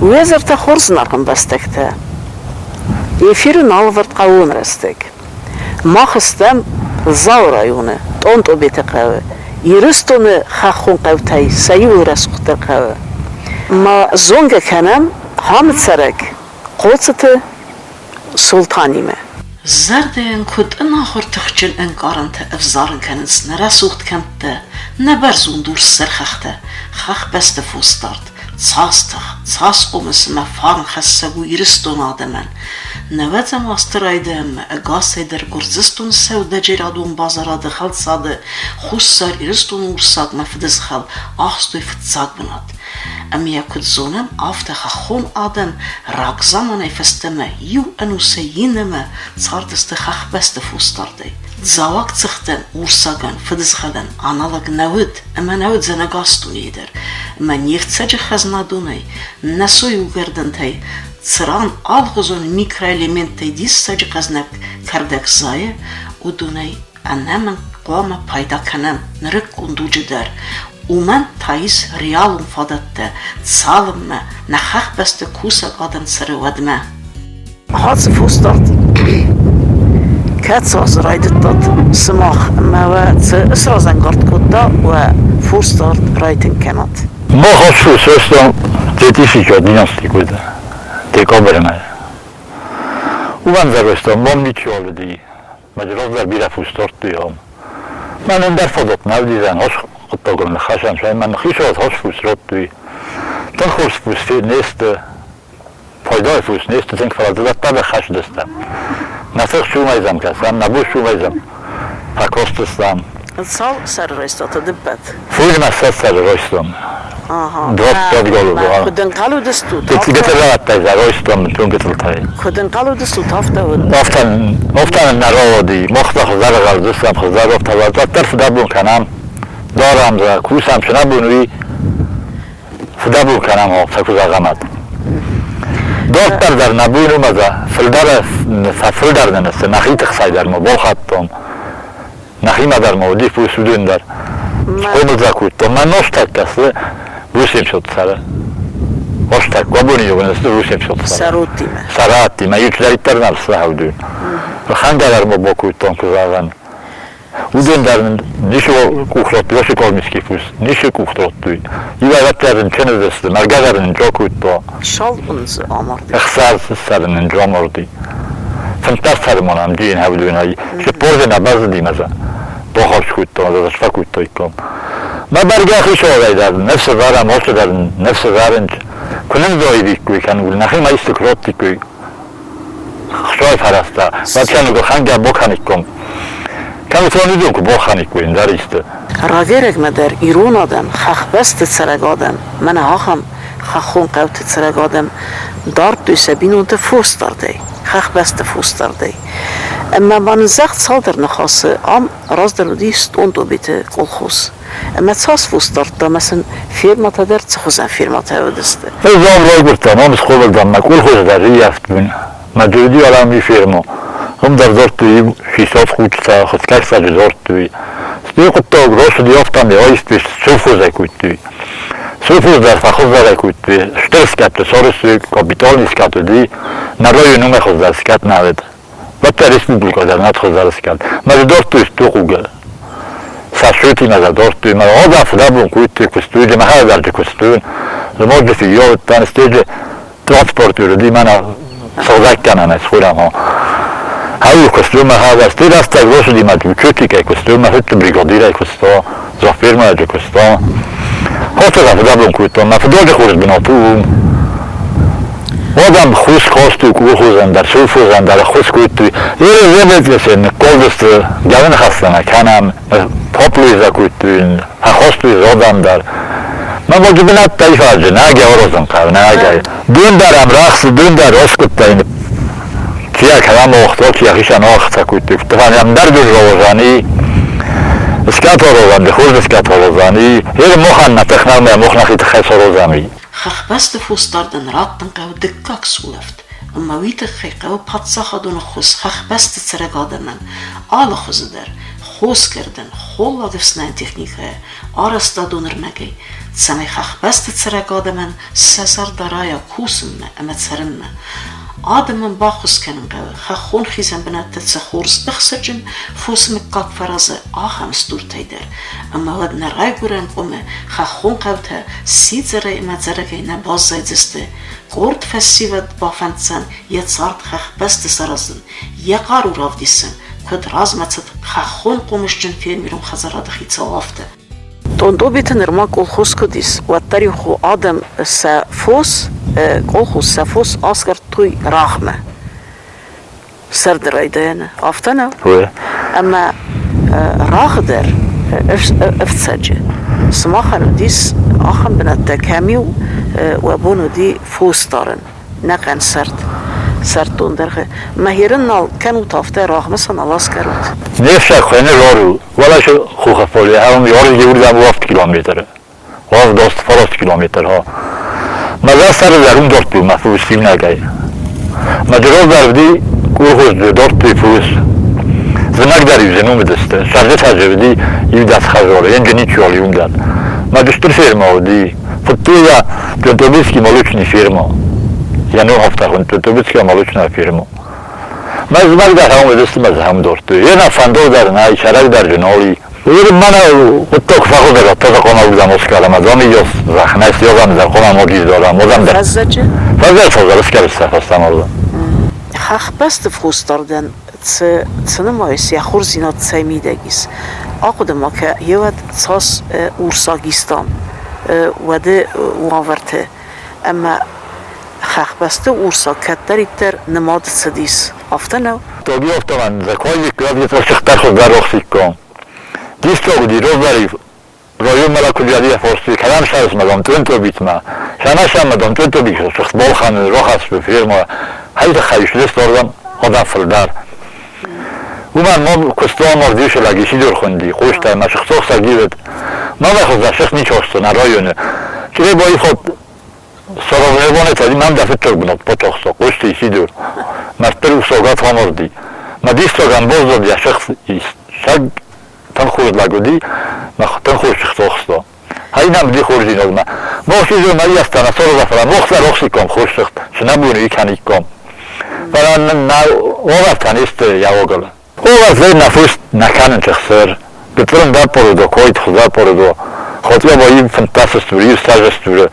ويزرت خورزنا رقم بستكتا يفيرن الورد قاون رستك ما خستم زاورا يونه تونتو بيتقاوه يرستون خاخون قوتاي سيو رسختر قاوه ما زونگ کنم حامد سرک قوتت سلطانی ما زردين كود انا خورتخجل انقارنت افزارن كنس نرسوخت كنت نبرزون دور سرخخته خخ بست فوستارت تصاص قومس ما فارن خسبو يرستون آدمن نوزم استرايدم اقاسي در گرزستون سودا جرادون بازاراد خلط ساده خوصار يرستون ورساد مفدز خل آخستوی فتساد بناد اما يكود زونم آفتخ خون آدم راق زمان فستمه يو انو سيينمه صارتست خخ بست فوستارده زاوك تختن ورساقن فدز خلن آنالك نود اما نود زنگاستون يدر اما نيفت سجه خزنادوني نسو يوگردن تاي تسران آلغزون ميكرواليمنت ديس سجه خزنك كردك زايه ودوني انامن قوام پayda کنم نرک اندوجه در ومن تايس ريالون فادته تصالم نخخ بست كوسا آدم سر ودمه هاتس فوستارت كاتس رايدتات سماخ موات اسرازن قرد كدا وفوستارت رايتن كانت ما خاصو سوستم certificat diagnostico te cobreme ومن زرستم ما میچول دی مجرد در بیره فوستارت بیام من اون در فضات نودیدن هاش قطعه خشم شاید من خیش هاش فوستارت بی تا خورس فوستی نیست پایدار فوس نیست تنگ فرازدت تا به خش دستم نسخ شو میزم کسم نبود شو میزم پاکست استم سال سر رایستات دبت فوج مسد سر رایستم داد گالو کدن قالو دستو تیتی گتر رات تای رایستم تون گتر تای کدن قالو دستو تافته ود افتن نرودی مخت خزر غل دستم خزر افت وزد طرف دبون کنم دارم ز کوسم شنا بونوی فدبون کنم ها سکوز غمد دکتر در نبود اومده فلدر ننسته نخی تخصای در ما با خطم نخی ما در ما دیف بوسودون در قوم زکوت تو من نشتک کسی بوسیم شد سره نشتک و بونی یون است بوسیم شد سراتی ما یک جایی تر نرسه هودون خنده در ما با کوتام که زاغن ودون در نیشو کوخلات باشه کار میسکی فوس نیشو کوخلات توی یه وقت درن چنه دسته مرگه درن اینجا کوت با شال اونز آمردی اخسار سرن اینجا آمردی فنتر سرمون هم دیین هولون هایی چه پرده نبرز دیم ازا با خوش کوت تا ازش فکوت تایی کم ما برگه خیش آقای در نفس غرم هاش در نفس غرنج کنن دایی بیکوی کنگول نخی ما استکرات بیکوی خشای پرسته و چنگو خنگه بکنی کم كانوا تونيدون كبو خاني كوين داريست راجرك مدار إيرون آدم خخ بست تسرق آدم من هاخم خخون قوت تسرق آدم دار دوی سبین اون فوستار دی خخ بست فوستار دی اما من زخت سال در نخواسته ام راز در دیست اون دو بیت قلخوز اما تساس فوستار دا مثلا فیرما تا در تخوزن فیرما تا ودسته ازام رای گرتم هم سخول دم قلخوز در ریفت بین مجردی علامی فیرما هم در دارت توی حساب خود تا خود کش سر دارت توی سپی قطع گروش دیافتم بیایست بیش سوفوز اکوید توی سوفوز در فخوز در اکوید توی شتر سکت سارس توی کابیتال نیسکت دی نرای نوم خود در سکت نوید بطه ریسپوبلیکا در نت خود در سکت مجد دارت توی ستو خوگه ساشوتی مجد دارت توی مجد آزا فدا بون کوید توی کستوی دی محل در دی کستوی زمان جفی یاد تن استیج ترانسپورتور دی من سازک کنم از خودم ها هاي كوستوم هذا ستيل استغلوش دي ماتوكوتي كاي كوستوم هت بريغادير كوستو زافير ما دي كوستو هوتو دا دبلون كوتو ما فدوج خورز بناتو ودم خوش كوستو كوخوزن در شوفوزن در خوش كوتو يري زبد يسن كولدست جاون خاصنا كانم بوبليزا كوتو هاخوستو زودم در ما موجودنات تايفاج ناگه اورزن قاو ناگه دون درم رخص دون در اسكوتاين کیا کلام وقتا کیا خیشان آخت کویت تفانی هم در دور روزانی اسکات روزانی خود اسکات روزانی هر مخن نتخنال ما مخن خیت خیس روزانی خخ بست فوستار دن راتن قو دکاک سولفت اما ویت خیقو پاتسا خدون خوز خخ بست سرگادنن آل خوز در خوز کردن خول آدفسنین تکنیکه آرستا دونر مگی Цами хахбест церагадаман сазар дарая кусм амацарм. Adamın baxuskenin qağı, xaxon xizən binətdə çəxoruz ıxsacın, fosmik qaq farazı aham sturtaydır. Amma vad naray guran qome, xaxon qavta, sizərə imadzərəgəyinə bazzaycıstı. Qort fəssivad bafəndsən, yetsart xax bəsti sarazın, yaqar uravdisın, köd razmaçıd xaxon qomuşcun fermirun xazaradı xitsalaftı. Тондобите нерма колхоз кодис, ваттари ху адам са фос, колхоз са фос аскар туй рахме. Сардырайдаяна, афтана. Ама рахдер افتسجه. سماخن ديس آخن بنات كاميو وابونو دي فوس دارن. نقن سرد دوندرخه. مهيرن نال كانوا تافته راه مثلا لاس كروت. نفسك خنه رارو ولا شو خوخه فولی هم یاری جوری دم 7 کیلومتره. 12 کیلومتر ها. مزه سر درون دارت بیم مفروض فیلم نگی. مجرد دردی کوه دارت بیفوز. زنگ داری زنون بدسته. سرده تجربی یه دست خزاره. این جنی چالی اون داد. مدرسه فرما ودی. فتویا جنتوبیسکی مالوچنی فرما. یعنی هفته خون جنتوبیسکی مالوچنی فرما. مزمک در هم بدسته مزه هم دارت. یه نفندو در نای شرک در جنالی. ولی من اتاق فقط در اتاق خانه بودم اسکارم از آمی یاس رخنه سیاقم در خانه مالیز دارم. فزجه؟ فزجه اسکار استفاستم آردم. خخ بست فوس داردن تنمایس یا خورزینات سیمیدگیس. آقود ما که یود تاس اورساگیستان وده وانورته. اما خخ بست اورسا کتری تر نماد سدیس. آفتنو؟ تاگی آفتمان زکایی که یه تا شختر خود در رخصی کن. دیستا بودی روز بری رایون ملکولیادی فارسی کلام شرس مدام تو بیت ما شناشم مدام تو بیت شخص بال خانه راه است به فرما هیچ خیش دست دارم آدم فلدر و من ما کستان مردیش لگیشی دور خوندی خوشتر ما شخص سگیرد ما بخواد شخص نیچاست نه رایونه که بایی خود سراغیبانه تادی من دفعه تر بناد پاتاخسا خوشتی سی دور مستر و ساگت هماردی ما دیستا گنباز داد یا شخص شگ تن خورد لگودی ما تن خورد شخص آخستا هایی نمدی خورجی ناد ما خیزو مایی از تنسا رو زفرم وقت رخصی کم خوش شخص چه نبونه کنی کم برای اوغر تنیست یواگل اوغر زیر نفوس نکنن شخصر بطورن در پاردو کویت خوزر پاردو خاطر با این فنتاس استوری سرج استوری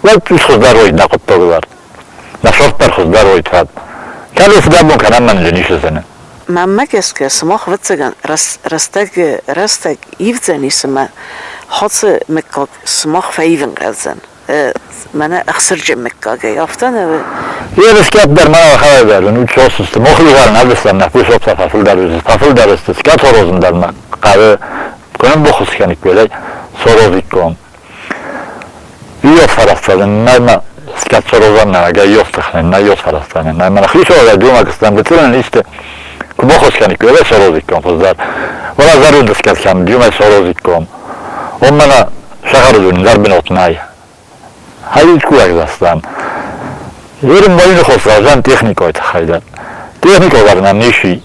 ولی توش خوزر روید نقود تا ببرد نشارت بر خوزر روید فد کلی افدر بون کنم من جنیش زنه ممک است که سماخ وتسگن رستگ ایفزنی سما حاس مکاک سماخ فایون قزن من اخسر جم مکاک یافتن یه رسکت در من خبر بردن اون چاس است مخلی ور نبستم نفوس آب ففل در است سکت ها روزن در من قوه کنم بخوص کنی که سارازی کن یاد فرستادن نه من سکت سارازن نه اگر یاد تخنن نه یاد فرستادن نه من خیش آقای دوم اکستم بطورن نیست که بخوص کنی که سارازی کن فزدر ولی ضرور دسکت کم دیوم سارازی کن اون من شخر دونی در بنات نای هیچ کوک دستم یرم با این خواست راجن تکنیکای تخیلن تکنیکا برنم نیشی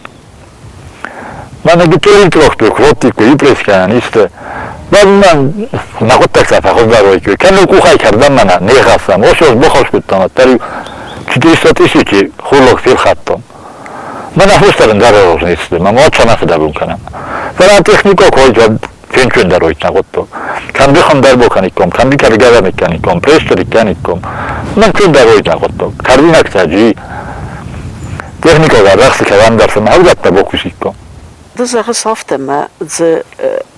من اگه تولی تراکتور کروتی که ایپریس کنن نیسته بعد من نخود تک صفحه خود در روی که کنو کوخای کردم من نیخستم آشاز بخواش بودتم تری چطور استاتیشی که خورلوک فیل خطم من نفوس دارم در روز نیسته من مواد چند نفه درون کنم فران تکنیکا که جا فینچون در روی نخود تو کم بخوام در بکنی کم کم بی کرگره میکنی کم پریشتری کنی کم من چون در روی نخود تو کردی نکتاجی تکنیکا در رخصی کردن درسم هودت تا بکوشی کم دزاق صافته ما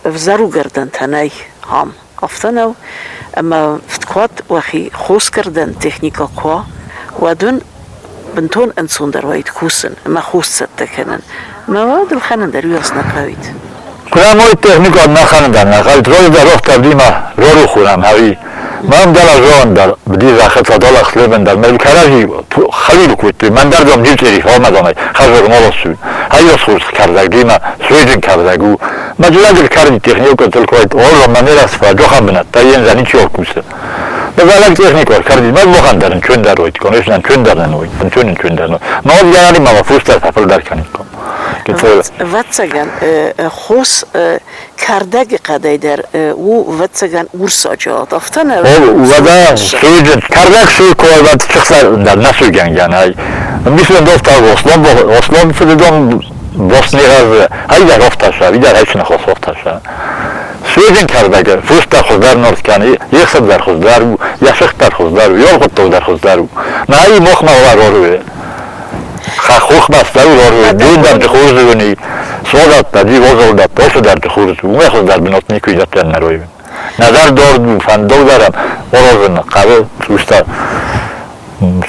افزارو گردن تنای هم افتنو اما فتقوات وخی خوز کردن تکنیکا کوا و دون بنتون انسون در وید خوزن اما خوز ست کنن ما دل خانن در یاس نقاوید کنم اوی تکنیکا نخانن در نقاوید روی در رفت تبدیم رو خورم هاوی من دل از روان در بدی زخط دل اخلیبن در ملو کرجی خلیل کویت من در دم نیوز ایریف آمدم خزر مالا سوی هایی از خورس کردگ دیما سویجن کردگو مجلد کردی تکنیکا دل کویت اول رو منیر از فاجو خم بند تا این زنی چی آکوسه بزرگ تکنیکا کردی من بخان درن چون در روید کنشن چون در نوید چون در نوید ما دیگری ما فوست در سفر در کنی کن واتسگن خوص کردگ قدیدر و واتسگن ورساجات افتنه و دا سویجن کردگ سوی کوالات چخسر در نسوگن گنای مثل دوستا Oslo fördom Bosnia'da hayda hoftaşa, bir de hepsine hoftaşa. Sözün kardagi, fırsta xuzlar nortkani, yexsablar xuzlar, yaşıqtar xuzlar, yol qutlar xuzlar. Nayi moxma var oru. Xaxux baslar oru. Dündar xuzuni, sodatda, divozolda, oşudar xuzu. Ume xuzlar binotni kuydatlanlar oyu. Nazar doğru fan doğdaram. Orozun qavi usta.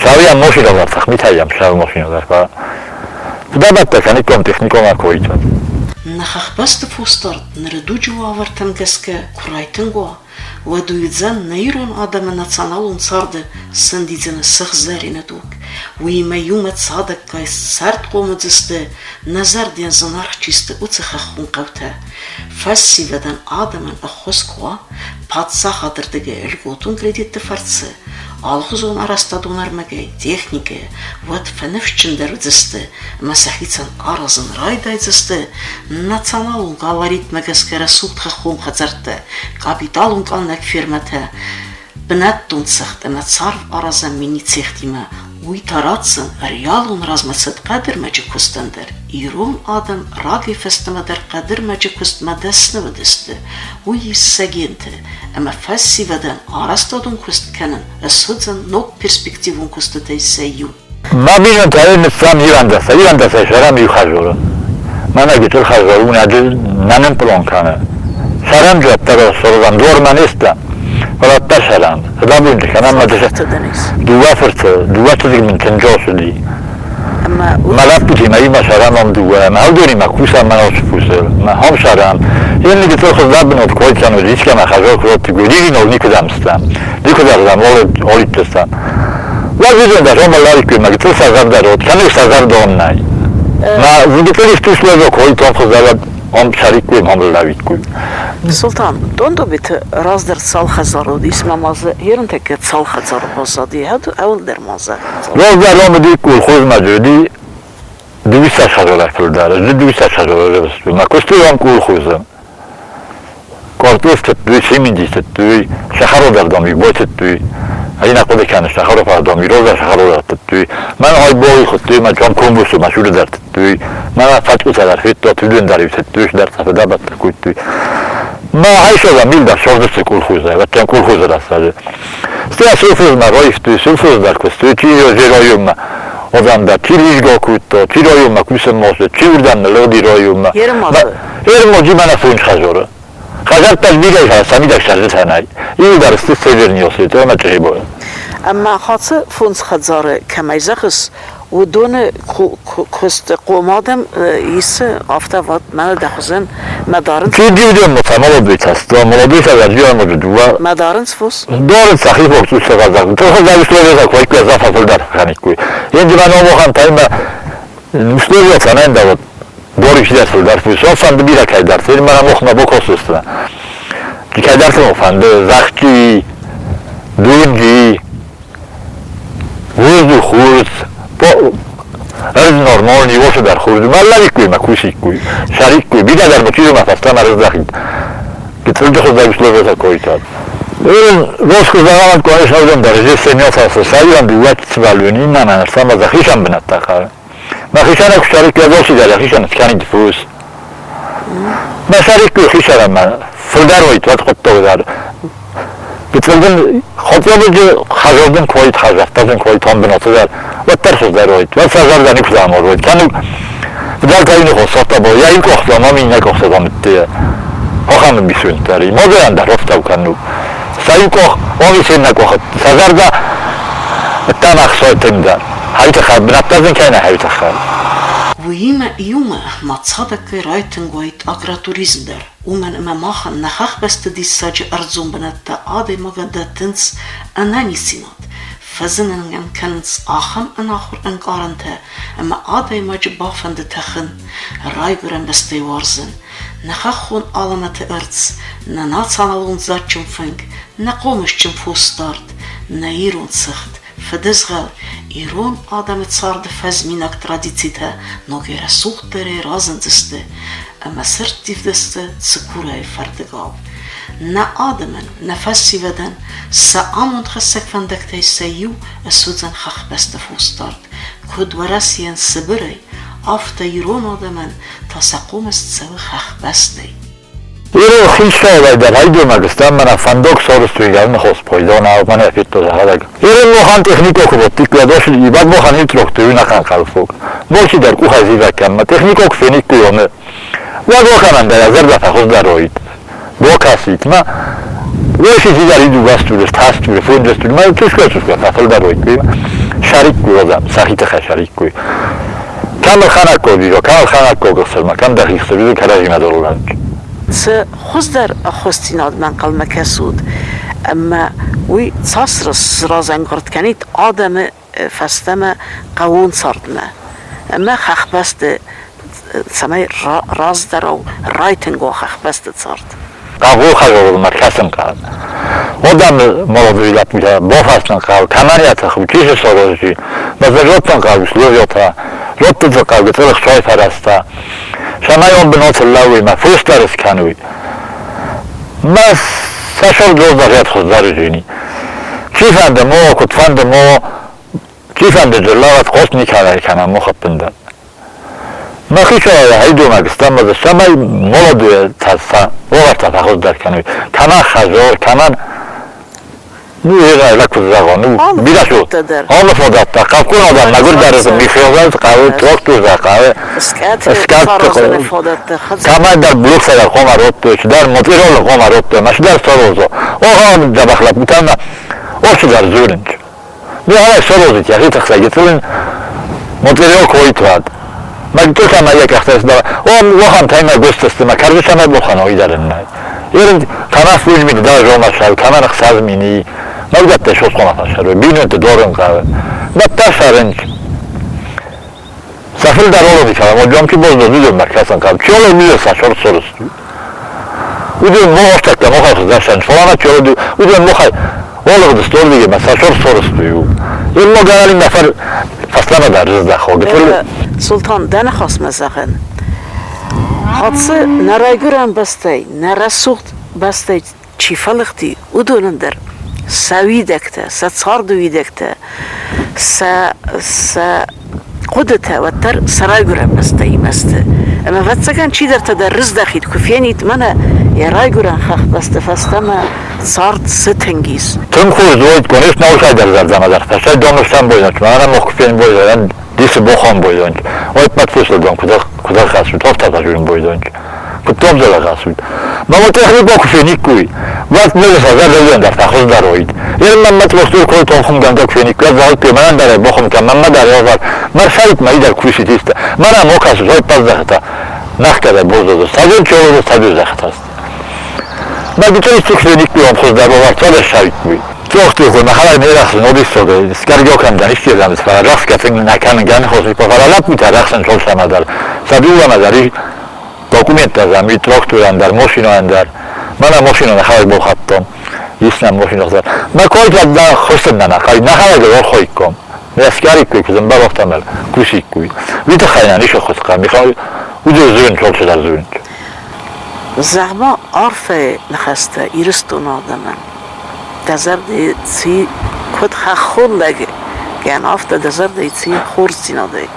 Şaviyan moşinalar, taxmitayam şav moşinalar. Вдобавок они ком техником акоитат. Нахахбаст фустарт наредуджу авартангаске курайтынго вадуидзан наирон адама националун сарды сандидзена сахзарина дук. Уима юма цадак кай сарт комадзисте назардиан занархчисте уцехахун кавта. Фассивадан адаман ахоскоа патса хадырдыге элготун кредитті фарцы. Алхузон арастадунар магай технике, вот феневчендер дзисте, масахицан аразын райдай дзисте, националун галарит магаскера сутха хум хазарте, капиталун калнак фирмате, бнаттун цехте, мацарв аразан мини цехтима, уйтарацын реалун размацет кадр мәжі кустандыр. Ирон адам раги фестемадыр кадр мәжі куст мадесневы дисте, уйиссагенте, ama fassivadan arastadun kust kanan asudsan nok perspektivun kustutay sayu. Ma bino tayin nisam Irandasa şaram yuxajuru. Mana getir xajarun adı nanem plan kana. Şaram jattara sorudan dormanista. Varatta şaram. Dabundu kana madışa. Duva fırtı, duva tüzgün min tenjosudi. ما لابد ما يما شرام هم دوام ما دوني ما كوسا ما نوشفوسر ما هم شرام يعني که تو خود دابن od koji sam riska na hažo krot godini no nikada stam nikada sam olit stam ja vidim da on malari ma to sa zadar od kanu sa zardon naj ma vidite što slovo koji to khozala on şarikujem هم lavitkujem Sultan, dondo bit razder salhazarod ismamazı yerin tek salhazar bozadi hadu evvel dermazı. Rozlar onu dik kul khuzmajudi Duvisa şarjlar kıldar, duvisa şarjlar. Ma kostuyan kul khuzam. Korpus tettuy, simindi tettuy, şaharodar domi botettuy. Ayna qode kan şaharofar domi rozar şaharodar tettuy. Man ay boy khuttuy, ma jam kombusu ma şurada tettuy. Ma fatku sadar fitto tüdündar tettuy, der safada bat kuttuy. Ma hayşo da milda şordası kul khuzay, vatan kul khuzar asadı. Stia sufuz ma roiftuy, sufuz dar kostuy, çiyo zeroyum. O zaman da Tirizgo kutto, Tiroyuma kusem mosle, Çivrdan Lodiroyuma. Yerim adı. Yerim o cimana funç hazoru. Hazartal bigay samidak şarjı sanay. İyi darıstı severniyorsa, ona çeyibo. Ama hatı funç hazarı kemayzakız. و دون کست قومادم ایست آفته وقت من دخوزن مدارن. چی دیدم مثلا بیت است. مولودی سازی موجود و. مدارن سفوس. دارن صحیح وقتی سازد. تو خود داشته باید کوی که زافا فلدر خانی کوی. یه جوان آموزان تایم مشتری اصلا ندارد. دوریش دست فلدر فوش. آسان بیرا کی درس. این من مخنا بکوسست. کی درس مفند زختی دونجی وزو خورد. از نرمال نیوش در خورد مالی کوی مکوشی کوی شریک کوی بیدا در مچیزم افستا مرز داخل که ترد خود داشته باید کوی تاد. این روز که زمان کنش نبودم درجه سنیا سازساییم بیوت سوالونی نه من ارسام از خیشم بنات تاخر. ما خیشان اک شریک یادوشی در خیشان اسکنی دفوس. ما شریک کوی خیشان من فلدر وید وقت خود تو دار. Gitildin, xotyalıcı xajardan koyut xajartazın koyut on binatı der. Ve tersizler oyut. Ve sazardan ikzam oyut. Kanı bir kayını koşsakta bu. Ya ilk oxlamam inek oxsadam itti. Oxamın bir sünteri. Mozayan der oftav kanı. Sayık ox, onu seninle koxat. Sazarda ettan aksoytım der. Hayta xar, binatazın kayna hayta xar. Вима юма мацадак райтен гойт агратуризмдер. Умен мамахан нахах бесте диссаджи арзумбанатта адай магада тынц ананисинат. Фазынанген кенц ахам анахур анкаранте. Ама адай маджи бафанде тахын. Райгурен бесте варзен. Нахахун аламате арц. На националун зачым фэнг. На комышчым фустарт. На ирун цехт. فدزغل ایران آدم تسارد فزمینک ترادیسیته نگیره سوخت داره رازن دسته اما سرت دیف دسته سکوره فردگاب نه آدمن نفسی ودن سا آموند خسک فندکته سیو اسودزن خخ بست فوستارد کد ورسین سبره آفت ایران آدمن تا سقوم است سو خخ بسته ایرو خیش که در هایدو مگستم من فندق سارستوی گرم خواست پایدان آب من افید تو زهرگ ایرو موخان تکنیکو کبوتیک و داشت ایباد موخان هیت رختوی نکن خلفوک موشی در کو خزی وکم ما تکنیکو کفینیک کویومه و موخانم در ازر دفع خود در روید دو کسید ما ویشی زیدر ایدو بستورست هستوری فوندستوری ما توشکا فصل در روید بیم شریک کویوزم سخیت خ شریک کوی کامل خانک کو دیجا کامل خانک کو گسل ما کام دقیق سبیدو کلاجی مدارولند خوز در خوستیناد من قلمه کسود اما وی تصرس رازن کرد کنید آدم فستم قوون سردمه اما خخ بست سمای راز در او رایتنگو خخ بست سرد قبول خجال مرکزم کرد آدم مراجعات میشه بافستن کرد کمریت خوب چیش سازی مزاجاتن کرد سلویاتا ربط زکار گترخ شای فرسته شمایون بنات اللهوی ما فوش درست کنوی ما سشال دوز دقیقت خود داری جینی کیفنده مو کتفنده مو کیفنده جلالت خوست نیکاره کنم مو خبنده ما خیشه هایدو مگستم مزه شمای مولادوی تسته وقت خود در کنوی کمان خجار کمان نویره لکوز زغانو بیده شد آن فادت تا قب کن آدم نگر درست میخیازد قوی تراکتور در قوی اسکت کمان در بلوک سر قوم رد توش در مطیرال قوم رد توش مش در سروزا آقا جبخلب بودن آشو در زورنج میاره سروزید یکی تخصه گترین مطیرال کوی تواد مگه تو کما یک اخترس داره و هم تایمه گست است ما کردش همه بخانایی دارن نه یه کناس بیش میده داره جامعه شد کمان اخساز مینی نبودت تشوز کنه شروع بینو دارن قوه بدتر شرنج سفر در اولو میکردم و جام که باز دو مرکزن کردم چیالا میده سشار سرستو او دیون مو اشتکت مو خیلی خزدشن فلانا چیالا دو او دیون مو خیلی اولو دستور دیگه من سشار سرستویو این ما گرالی نفر فصلما در رزده خواه سلطان دن خواست مزاقن حادثه نرایگرم بسته نرسوخت بسته چی فلقتی او دونن در سوی دکته سار دوی دکته قدته و تر سرایگرم بسته ای مسته اما فتسکن چی در تدرز دخید کفینیت منه یه رایگرم خخ بسته فستمه سارد ستنگیز تم خوز دوید کنیش نوشای در زرزمه در فشای دانشتن بایدن منم مخفین بایدن دیس بخوام بایدن آیت مدفوس لدن کدر خسود هفته تجوریم بایدن کتاب زده خسود ما تحریب با کفینیک کوی وقت نرس ازر دویدن در تخوز در روید یه من مطلستور کوی تانخون گنده کفینیک کوی از آیت پیمانن داره بخوام که من در یازار من شاید مایی در کویشی تیسته منم او کسوز های پس زخته نخ کرده بوزده سازون چه سادو زخته است ما بیتونی تو کفینیک کوی هم خوز در باور سادش شاید کوی توختو که محل میرخص نودیستوده اسکرگو کم دانشتی زمین فقط رخص کتن نکن گن خوشی فقط میتر رخصن چول شمدر سبیو و مداری داکومنت زمین تراکتور اندر ماشین اندر من ماشین نخواهی با خطم یستم ماشین اختر من کاری که در خوشم نخواهی نخواهی دوار خواهی کم اسکری کوی که زنبر وقتمل کوشی کوی ویت خیانیش خود کم میخوای او جو زون چول شده زون زعما عرف نخسته ایرستون آدمن دزرد سی کد خخول لگه گن آفته دزرد سی خورسی نده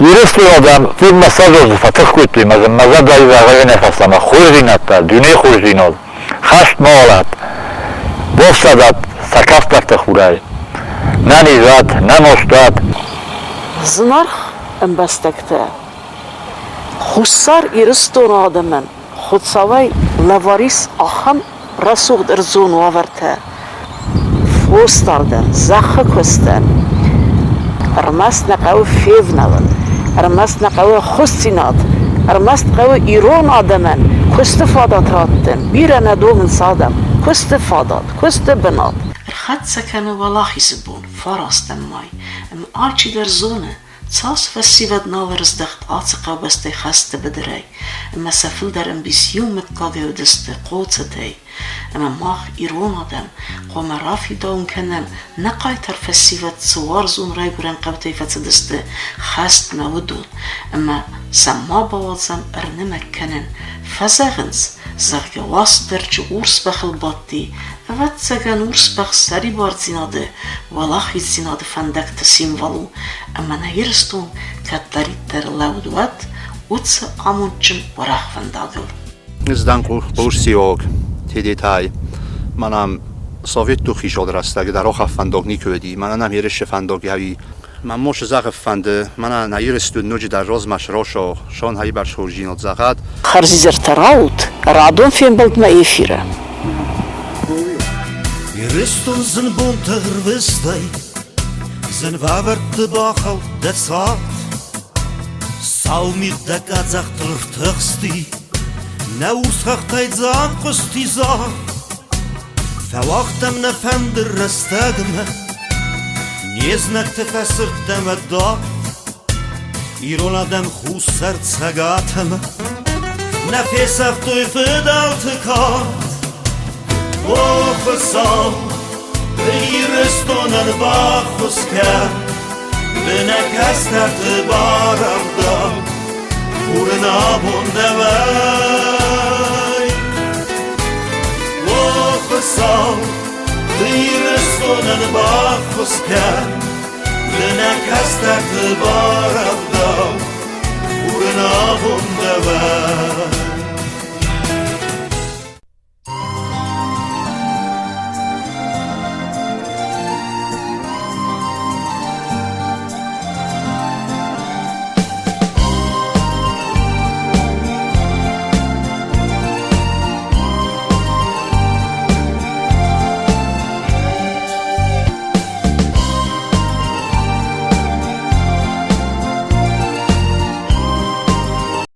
یرستی آدم فیلم مساج از فتح کویتی مزد دایی وقتی نفسلمه خوری نتر دونه خوری ناد خشت مالت بفسدت سکست دفت خورای ننیزد نمشتد زنرخ انبستکته خسار ایرستون آدمن خودساوی لواریس آخم رسوخ در زون وورته فوستاردن زخه کستن ارمست نقاو فیو نادن ارمست نقاو خستی ناد ارمست قاو ایرون آدمن کست فادات رادتن بیره ندومن سادم کست فادات کست بناد خد سکنه ولاخی سبون فراستم مای ام آلچی در زونه Tsas festivat nauwers dacht aatse beste gasten bedrij. En met zoveel der ambition met kagel dus de grootste day. En men mag ironadem, kwam rafi down kennen, naqaitar festivat zwaar zo'n rijguren qabtefat dus de gast doen. En men samma bawazam nimme kennen. Verzegens, zeg je was dertje oorsbachel batti. Wat zeggen oorsbach saribard zinade, walach iets zinade van dekte symboolu. En men hierstond katariter lauduat, utse amuntjen warach van dagel. از دانکو بورسیوگ تیدیتای منم سوویت تو خیشاد راسته که در آخر فندق نیکودی من نمیرش فندقی هایی من موش زاغ فنده من نیرست نوجی در روز مشروشو شون هایی بر شورجینات زاغد خرزیزر تراوت رادون فیم بلد ما ایفیره Ruston zijn bonte gerwistij, zijn waver te bachel, dat zaad. Zal mir de kazach terugsti, nou schachtheid zaan kosti zaad. Verwacht hem ne fender restagme, nieznak te fessert hem het daad. Irola dem goed sert sagat hem, nefes aftoy verdal te kaat. Zal hier stond een bachusker, ben ik gestern te barafda, voor een avond de wei. Zal hier stond een bachusker, ben ik gestern te barafda, voor een avond de wei.